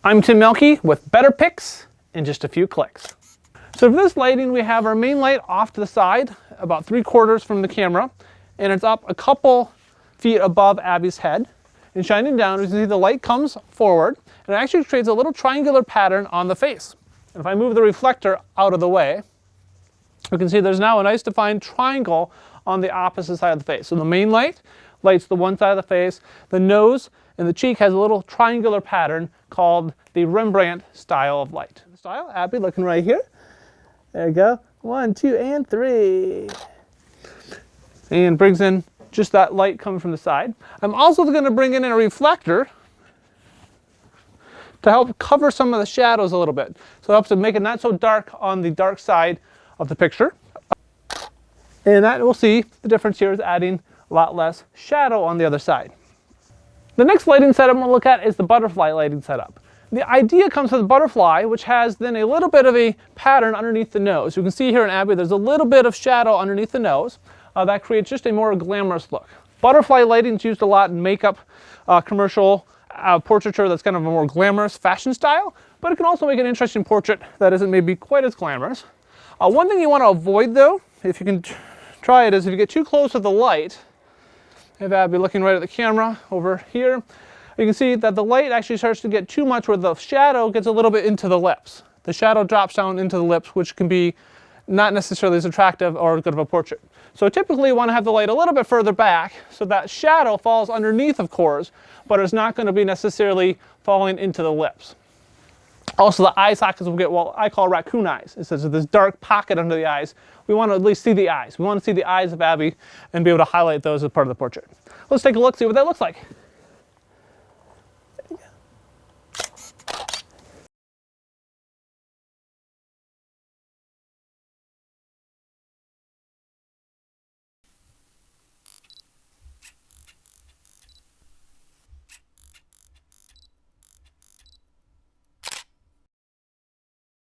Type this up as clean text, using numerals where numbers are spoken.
I'm Tim Melke with better picks in just a few clicks. So for this lighting, we have our main light off to the side, about 3/4 from the camera, and it's up a couple feet above Abby's head. And shining down, you can see the light comes forward, and it actually creates a little triangular pattern on the face. And if I move the reflector out of the way, you can see there's now a nice defined triangle on the opposite side of the face. So the main light lights the one side of the face. The nose and the cheek has a little triangular pattern called the Rembrandt style of light. The style, Abby, looking right here. There you go. 1, 2, and 3. And brings in just that light coming from the side. I'm also going to bring in a reflector to help cover some of the shadows a little bit. So it helps to make it not so dark on the dark side of the picture. And that we'll see the difference here is adding a lot less shadow on the other side. The next lighting setup we'll look at is the butterfly lighting setup. The idea comes from the butterfly, which has then a little bit of a pattern underneath the nose. You can see here in Abby, there's a little bit of shadow underneath the nose. That creates just a more glamorous look. Butterfly lighting is used a lot in makeup, commercial, portraiture that's kind of a more glamorous fashion style, but it can also make an interesting portrait that isn't maybe quite as glamorous. One thing you want to avoid though, if you can try it, is if you get too close to the light, if Abby looking right at the camera over here, you can see that the light actually starts to get too much where the shadow gets a little bit into the lips. The shadow drops down into the lips, which can be not necessarily as attractive or good of a portrait. So typically you want to have the light a little bit further back so that shadow falls underneath, of course, but it's not going to be necessarily falling into the lips. Also, the eye sockets will get what I call raccoon eyes. It says this dark pocket under the eyes. We want to at least see the eyes. We want to see the eyes of Abby and be able to highlight those as part of the portrait. Let's take a look, see what that looks like.